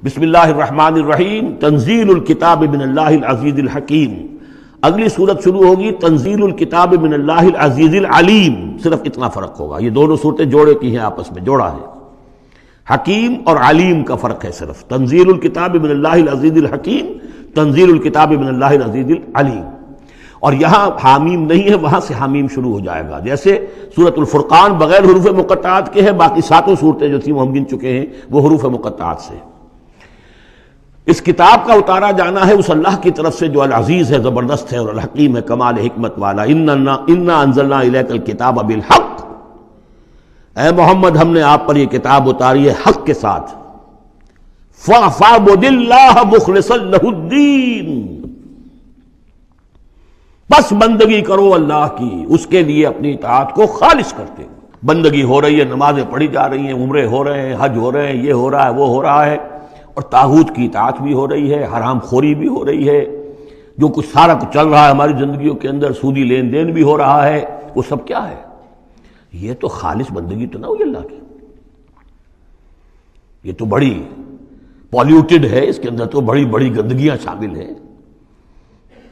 بسم اللہ الرحمن الرحیم، تنزیل الکتاب من اللہ العزیز الحکیم۔ اگلی صورت شروع ہوگی تنزیل الکتاب من اللہ العزیز العلیم، صرف اتنا فرق ہوگا۔ یہ دونوں صورتیں جوڑے کی ہیں، آپس میں جوڑا ہے۔ حکیم اور علیم کا فرق ہے صرف۔ تنزیل الکتاب من اللہ العزیز الحکیم، تنزیل الکتاب من اللہ العزیز العلیم۔ اور یہاں حامیم نہیں ہے، وہاں سے حامیم شروع ہو جائے گا۔ جیسے سورۃ الفرقان بغیر حروف مقطعات کے ہے، باقی ساتوں صورتیں جو تھیں وہ ہم گن چکے ہیں، وہ حروف مقطعات سے۔ اس کتاب کا اتارا جانا ہے اس اللہ کی طرف سے جو العزیز ہے، زبردست ہے، اور الحکیم ہے، کمال حکمت والا۔ انا انزلنا الیک الکتاب بالحق، اے محمد ہم نے آپ پر یہ کتاب اتاری ہے حق کے ساتھ۔ فاعبد اللہ مخلصا لہ الدین، بس بندگی کرو اللہ کی، اس کے لیے اپنی اطاعت کو خالص کرتے ہو۔ بندگی ہو رہی ہے، نمازیں پڑھی جا رہی ہیں، عمرے ہو رہے ہیں، حج ہو رہے ہیں، یہ ہو رہا ہے، وہ ہو رہا ہے، اور طاغوت کی اطاعت بھی ہو رہی ہے، حرام خوری بھی ہو رہی ہے، جو کچھ سارا کچھ چل رہا ہے ہماری زندگیوں کے اندر، سودی لین دین بھی ہو رہا ہے، وہ سب کیا ہے؟ یہ تو خالص بندگی تو نہ ہوئی اللہ کی، یہ تو بڑی پالیوٹڈ ہے، اس کے اندر تو بڑی بڑی گندگیاں شامل ہیں۔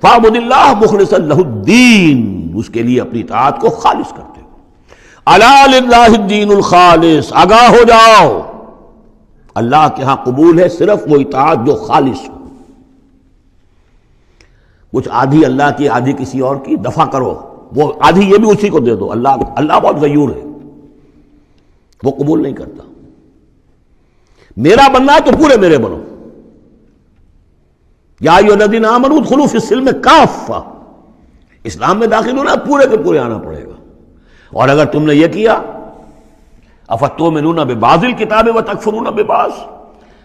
فاعبد اللہ مخلصا لہ الدین، اس کے لیے اپنی اطاعت کو خالص کرتے ہو۔ الا للہ الدین الخالص، آگاہ ہو جاؤ، اللہ کے ہاں قبول ہے صرف وہ اطاعت جو خالص ہو۔ کچھ آدھی اللہ کی آدھی کسی اور کی، دفع کرو، وہ آدھی یہ بھی اسی کو دے دو۔ اللہ بہت غیور ہے، وہ قبول نہیں کرتا۔ میرا بننا ہے تو پورے میرے بنو۔ یا ایھا الذین آمنوا ادخلوا فی السلم کافہ، اسلام میں داخل ہونا پورے کے پورے آنا پڑے گا۔ اور اگر تم نے یہ کیا، افتؤمنون ببعض الکتاب وتکفرون ببعض،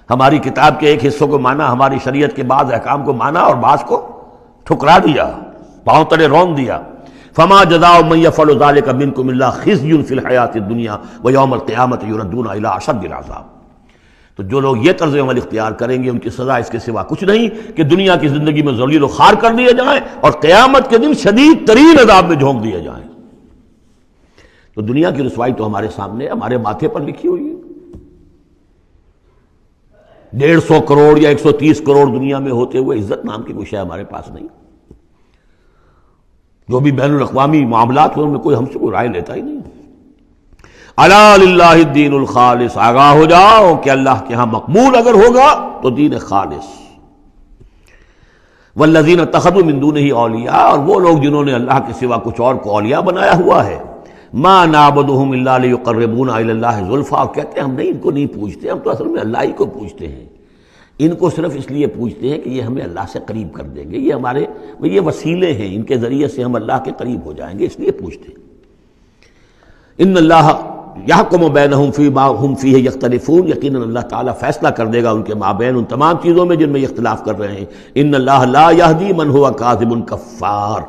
ہماری کتاب کے ایک حصوں کو مانا، ہماری شریعت کے بعض احکام کو مانا اور بعض کو ٹھکرا دیا، پاؤں تلے رون دیا۔ فما جزاء من يفعل ذلك منكم الا خزي في الحیاۃ الدنیا ویوم القیامۃ یردون الی اشد العذاب۔ تو جو لوگ یہ طرز عمل اختیار کریں گے، ان کی سزا اس کے سوا کچھ نہیں کہ دنیا کی زندگی میں ذلیل و خوار کر دیے جائیں اور قیامت کے دن شدید ترین عذاب میں جھونک دیے جائیں۔ تو دنیا کی رسوائی تو ہمارے سامنے، ہمارے ماتھے پر لکھی ہوئی ہے۔ 150 کروڑ یا 130 کروڑ دنیا میں ہوتے ہوئے عزت نام کی کوئی شے ہمارے پاس نہیں۔ جو بھی بین الاقوامی معاملات ہیں ان میں کوئی ہم سے کوئی رائے لیتا ہی نہیں۔ الا للہ الدین الخالص، آگاہ ہو جاؤ کہ اللہ کے ہاں مقبول اگر ہوگا تو دین خالص۔ والذین اتخذوا من دونہ اولیاء، اور وہ لوگ جنہوں نے اللہ کے سوا کچھ اور کو اولیاء بنایا ہوا ہے۔ ما نعبدهم الا لیقربونا الی اللہ زلفی، اور کہتے ہیں ہم نہیں ان کو نہیں پوجتے، ہم تو اصل میں اللہ ہی کو پوجتے ہیں، ان کو صرف اس لیے پوجتے ہیں کہ یہ ہمیں اللہ سے قریب کر دیں گے، یہ ہمارے یہ وسیلے ہیں، ان کے ذریعے سے ہم اللہ کے قریب ہو جائیں گے، اس لیے پوجتے ہیں۔ ان اللہ یحکم بینہم فیما ہم فیہ یختلفون، یقیناً اللہ تعالیٰ فیصلہ کر دے گا ان کے مابین ان تمام چیزوں میں جن میں یہ اختلاف کر رہے ہیں۔ ان اللہ لا یہدی من ہوا کاذب کفار،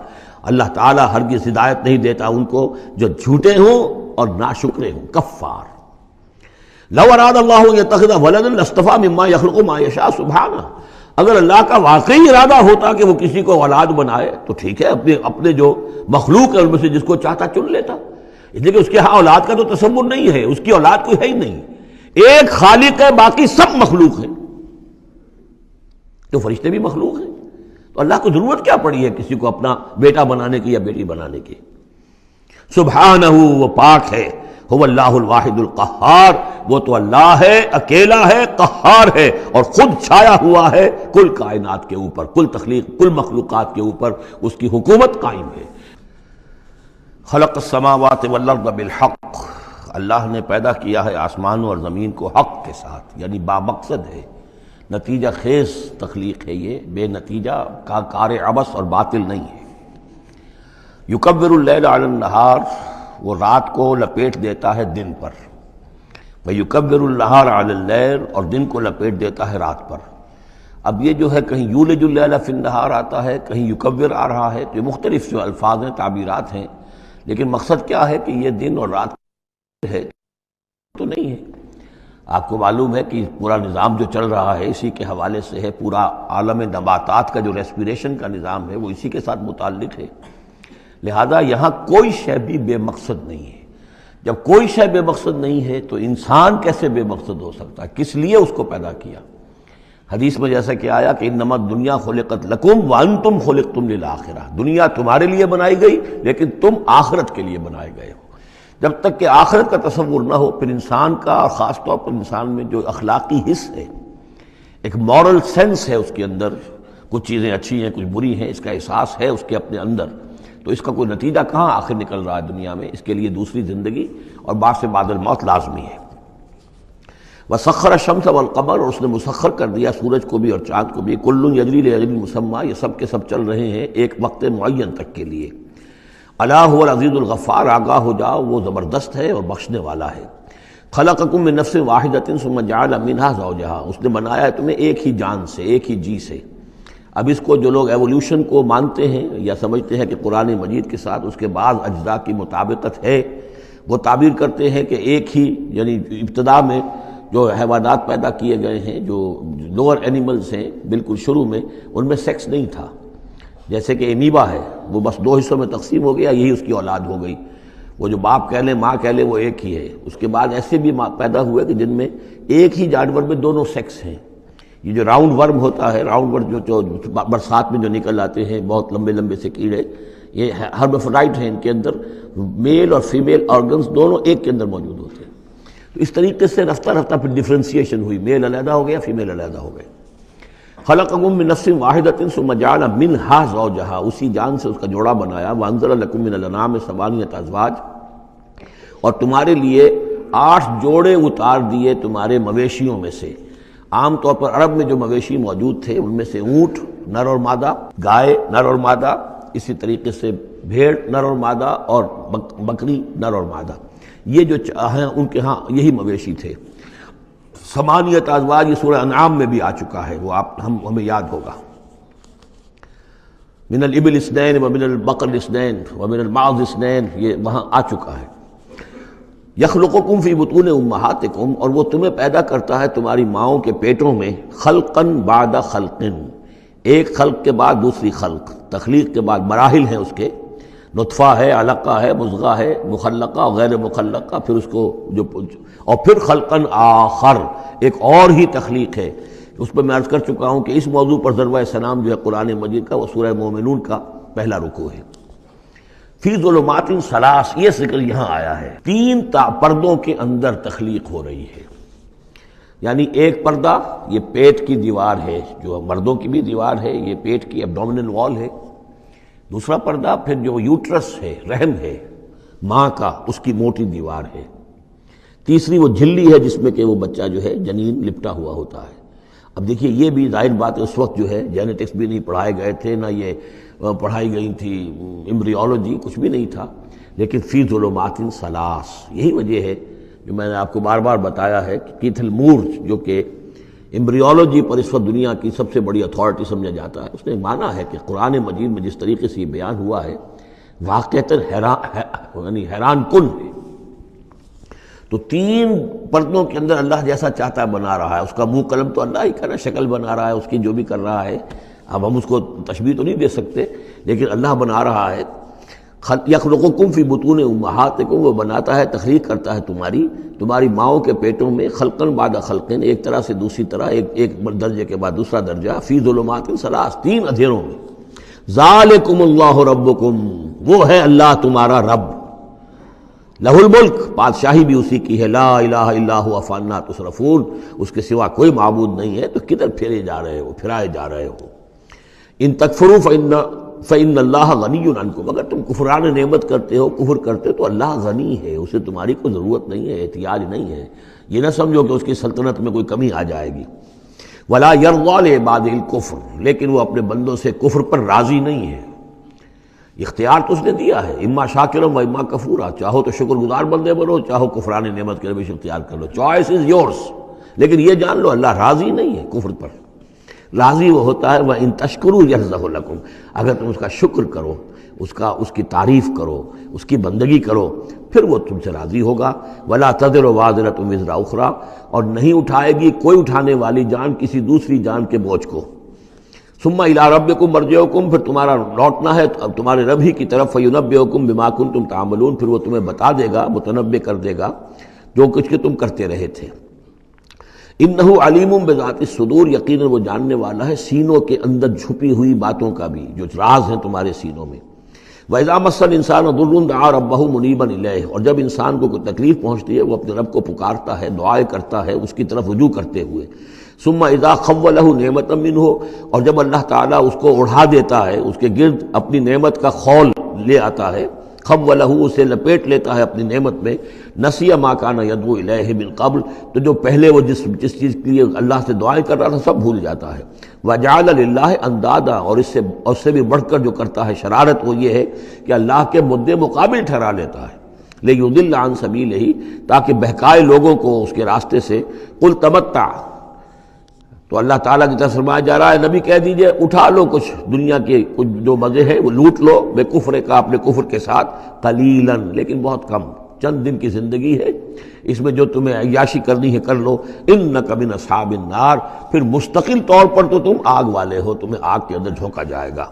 اللہ تعالیٰ ہرگز ہدایت نہیں دیتا ان کو جو جھوٹے ہوں اور ناشکرے ہوں، کفار۔ لو اراد اللہ ان یتخذ ولدا لاصطفى مما یخلق ما یشاء سبحانہ، اگر اللہ کا واقعی ارادہ ہوتا کہ وہ کسی کو اولاد بنائے تو ٹھیک ہے، اپنے جو مخلوق ہے ان میں سے جس کو چاہتا چن لیتا، اس لیے کہ اس کے ہاں اولاد کا تو تصور نہیں ہے، اس کی اولاد کوئی ہے ہی نہیں، ایک خالق ہے، باقی سب مخلوق ہیں، تو فرشتے بھی مخلوق ہیں، تو اللہ کو ضرورت کیا پڑی ہے کسی کو اپنا بیٹا بنانے کی یا بیٹی بنانے کی؟ سبحانہ، وہ پاک ہے، هو اللہ الواحد القہار، وہ تو اللہ ہے، اکیلا ہے، قہار ہے، اور خود چھایا ہوا ہے کل کائنات کے اوپر، کل تخلیق، کل مخلوقات کے اوپر اس کی حکومت قائم ہے۔ خلق السماوات والارض بالحق، اللہ نے پیدا کیا ہے آسمانوں اور زمین کو حق کے ساتھ، یعنی با مقصد ہے، نتیجہ خیز تخلیق ہے، یہ بے نتیجہ کا کار عبث اور باطل نہیں ہے۔ یکبر اللیل علی النہار، وہ رات کو لپیٹ دیتا ہے دن پر، ویکبر النہار علی اللیل، اور دن کو لپیٹ دیتا ہے رات پر۔ اب یہ جو ہے کہیں یولج اللیل فی النہار آتا ہے، کہیں یکبر آ رہا ہے، تو یہ مختلف جو الفاظ ہیں، تعبیرات ہیں، لیکن مقصد کیا ہے کہ یہ دن اور رات ہے تو نہیں ہے۔ آپ کو معلوم ہے کہ پورا نظام جو چل رہا ہے اسی کے حوالے سے ہے، پورا عالم نباتات کا جو ریسپیریشن کا نظام ہے وہ اسی کے ساتھ متعلق ہے، لہذا یہاں کوئی شے بھی بے مقصد نہیں ہے۔ جب کوئی شے بے مقصد نہیں ہے تو انسان کیسے بے مقصد ہو سکتا ہے؟ کس لیے اس کو پیدا کیا؟ حدیث میں جیسا کہ آیا کہ انما الدنیا خلقت لکم وانتم خلقتم للآخرہ، دنیا تمہارے لیے بنائی گئی لیکن تم آخرت کے لیے بنائے گئے ہو۔ جب تک کہ آخرت کا تصور نہ ہو پھر انسان کا، اور خاص طور پر انسان میں جو اخلاقی حص ہے، ایک مورل سینس ہے اس کے اندر، کچھ چیزیں اچھی ہیں کچھ بری ہیں، اس کا احساس ہے اس کے اپنے اندر، تو اس کا کوئی نتیجہ کہاں آخر نکل رہا ہے دنیا میں؟ اس کے لیے دوسری زندگی اور بعد سے بعد الموت لازمی ہے۔ وَسَخَّرَ الشَّمْسَ وَالْقَمَرَ، اور اس نے مسخر کر دیا سورج کو بھی اور چاند کو بھی، كُلٌّ يَجْرِي لِأَجَلٍ مُّسَمًّى، یہ سب کے سب چل رہے ہیں ایک وقت معین تک کے لیے۔ الا هو العزیز الغفار، آگاہ ہو جاؤ وہ زبردست ہے اور بخشنے والا ہے۔ خلقکم من نفس واحدۃ ثم جعل منها زوجها، اس نے بنایا ہے تمہیں ایک ہی جان سے، ایک ہی جی سے۔ اب اس کو جو لوگ ایولیوشن کو مانتے ہیں یا سمجھتے ہیں کہ قرآن مجید کے ساتھ اس کے بعض اجزاء کی مطابقت ہے، وہ تعبیر کرتے ہیں کہ ایک ہی، یعنی ابتدا میں جو حیوانات پیدا کیے گئے ہیں، جو لوور اینیملز ہیں بالکل شروع میں، ان میں سیکس نہیں تھا، جیسے کہ امیبا ہے وہ بس دو حصوں میں تقسیم ہو گیا، یہی اس کی اولاد ہو گئی، وہ جو باپ کہہ لیں ماں کہہ لیں وہ ایک ہی ہے۔ اس کے بعد ایسے بھی پیدا ہوئے کہ جن میں ایک ہی جانور میں دونوں سیکس ہیں۔ یہ جو راؤنڈ ورم ہوتا ہے، راؤنڈ ورم جو برسات میں جو نکل آتے ہیں بہت لمبے لمبے سے کیڑے، یہ ہرمافرڈائٹ ہیں، ان کے اندر میل اور فیمیل آرگنز دونوں ایک کے اندر موجود ہوتے ہیں۔ تو اس طریقے سے رفتہ رفتہ پھر ڈفرینسیشن ہوئی، میل علیحدہ ہو گیا، فیمیل علیحدہ ہو گئے۔ خلقکم من نفس واحدۃ ثم جعل منها زوجها، اسی جان سے اس کا جوڑا بنایا۔ وانزل لکم من الانعام ثمانیۃ ازواج، اور تمہارے لیے 8 جوڑے اتار دیے تمہارے مویشیوں میں سے۔ عام طور پر عرب میں جو مویشی موجود تھے ان میں سے اونٹ نر اور مادہ، گائے نر اور مادہ، اسی طریقے سے بھیڑ نر اور مادہ، اور بکری نر اور مادہ، یہ جو ہیں ان کے ہاں یہی مویشی تھے۔ ثمانیۃ ازواج یہ سورہ انعام میں بھی آ چکا ہے، وہ ہمیں یاد ہوگا۔ من الابل اثنین ومن البقر اثنین ومن الماعز اثنین، یہ وہاں آ چکا ہے۔ یخلقکم فی بطون امہاتکم، اور وہ تمہیں پیدا کرتا ہے تمہاری ماؤں کے پیٹوں میں، خلقا بعد خلق، ایک خلق کے بعد دوسری خلق، تخلیق کے بعد مراحل ہیں اس کے، نطفہ ہے، علقہ ہے، مضغہ ہے، مخلقہ اور غیر مخلقہ، پھر اس کو جو، اور پھر خلقاً آخر، ایک اور ہی تخلیق ہے۔ اس پہ میں عرض کر چکا ہوں کہ اس موضوع پر ضربہ سلام جو ہے قرآن مجید کا، وہ سورہ مومنون کا پہلا رکوع ہے۔ فی ظلمات ثلاث، یہ ذکر یہاں آیا ہے، 3 پردوں کے اندر تخلیق ہو رہی ہے۔ یعنی ایک پردہ یہ پیٹ کی دیوار ہے، جو مردوں کی بھی دیوار ہے، یہ پیٹ کی ایبڈومینل وال ہے۔ دوسرا پردہ پھر جو یوٹرس ہے، رحم ہے ماں کا، اس کی موٹی دیوار ہے۔ تیسری وہ جھلی ہے جس میں کہ وہ بچہ جو ہے جنین لپٹا ہوا ہوتا ہے۔ اب دیکھیے یہ بھی ظاہر بات ہے، اس وقت جو ہے جینیٹکس بھی نہیں پڑھائے گئے تھے، نہ یہ پڑھائی گئی تھی ایمبریولوجی، کچھ بھی نہیں تھا، لیکن فی ظلمات ثلاث، یہی وجہ ہے جو میں نے آپ کو بار بار بتایا ہے کہ کیتھل مور جو کہ ایمبریولوجی پر اس وقت دنیا کی سب سے بڑی اتھارٹی سمجھا جاتا ہے، اس نے مانا ہے کہ قرآن مجید میں جس طریقے سے یہ بیان ہوا ہے واقعتاً حیران کن ہے۔ تو 3 پردوں کے اندر اللہ جیسا چاہتا ہے بنا رہا ہے، اس کا منہ قلم تو اللہ ہی کا نا، شکل بنا رہا ہے اس کی جو بھی کر رہا ہے، اب ہم اس کو تشبیہ تو نہیں دے سکتے، لیکن اللہ بنا رہا ہے۔ یخلقکم فی بطون امہاتکم، وہ بناتا ہے، تخلیق کرتا ہے تمہاری ماؤں کے پیٹوں میں، خلقاً بعد خلقین، ایک طرح سے دوسری طرح، ایک درجے کے بعد دوسرا درجہ، فی ظلمات ثلاث، 3 اندھیروں میں۔ ذالکم اللہ ربکم، وہ ہے اللہ تمہارا رب، لہ الملک، بادشاہی بھی اسی کی ہے، لا الہ الا ہوا فانا تصرفون، اس کے سوا کوئی معبود نہیں ہے، تو کدھر پھرائے جا رہے ہو۔ ان تکفروا فإن اللہ غنی عنکم، اگر تم کفران نعمت کرتے ہو، کفر کرتے ہو، تو اللہ غنی ہے، اسے تمہاری کوئی ضرورت نہیں ہے، احتیاج نہیں ہے، یہ نہ سمجھو کہ اس کی سلطنت میں کوئی کمی آ جائے گی۔ ولا یرضی لعبادہ الکفر، لیکن وہ اپنے بندوں سے کفر پر راضی نہیں ہے، اختیار تو اس نے دیا ہے، اما شاکرا و اما کفورا، چاہو تو شکر گزار بندے بنو، چاہو کفران نعمت کے روش اختیار کر لو، چوائس از یورس، لیکن یہ جان لو اللہ راضی نہیں ہے کفر پر، راضی وہ ہوتا ہے وَإِن تَشْكُرُوا يَرْضَهُ لَكُمْ، اگر تم اس کا شکر کرو، اس کی تعریف کرو، اس کی بندگی کرو، پھر وہ تم سے راضی ہوگا۔ وَلَا تَزِرُ وَازِرَةٌ وِزْرَ أُخْرَىٰ، اور نہیں اٹھائے گی کوئی اٹھانے والی جان کسی دوسری جان کے بوجھ کو۔ ثُمَّ إِلَىٰ رَبِّكُمْ مَرْجِعُكُمْ، پھر تمہارا لوٹنا ہے اب تمہارے رب ہی کی طرف، فَيُنَبِّئُكُمْ بِمَا كُنتُمْ تَعْمَلُونَ، پھر وہ تمہیں بتا دے گا، متنبع کر دے گا جو کچھ کہ تم کرتے رہے تھے۔ انہ علیم بذات الصدور، یقیناً وہ جاننے والا ہے سینوں کے اندر چھپی ہوئی باتوں کا بھی، جو راز ہیں تمہارے سینوں میں۔ وَإِذَا مَسَّ الْإِنسَانَ ضُرٌّ دَعَا رَبَّهُ مُنِيبًا إِلَيْهِ، اور جب انسان کو کوئی تکلیف پہنچتی ہے وہ اپنے رب کو پکارتا ہے، دعائیں کرتا ہے اس کی طرف رجوع کرتے ہوئے۔ ثم اذا خوله نعمتا منه، اور جب اللہ تعالیٰ اس کو اڑا دیتا ہے، اس کے گرد اپنی نعمت کا خول لے آتا ہے، خوله اسے لپیٹ لیتا ہے اپنی نعمت میں، نسی ما کان یدعو الیہ من قبل، تو جو پہلے وہ جس چیز کے لیے اللہ سے دعائیں کر رہا تھا سب بھول جاتا ہے۔ وجعل للہ اندادا، اور اس سے بھی بڑھ کر جو کرتا ہے شرارت وہ یہ ہے کہ اللہ کے مدے مقابل ٹھہرا لیتا ہے، لیضل عن سبیلہ، تاکہ بہکائے لوگوں کو اس کے راستے سے۔ قل تمتع، تو اللہ تعالیٰ کی طرف فرمایا جا رہا ہے نبی کہہ دیجئے اٹھا لو کچھ دنیا کے کچھ جو مزے ہیں وہ لوٹ لو، بے کفر کا، اپنے کفر کے ساتھ، قلیلاً، لیکن بہت کم، چند دن کی زندگی ہے، اس میں جو تمہیں عیاشی کرنی ہے کر لو۔ انک من اصحاب النار، پھر مستقل طور پر تو تم آگ والے ہو، تمہیں آگ کے اندر جھونکا جائے گا۔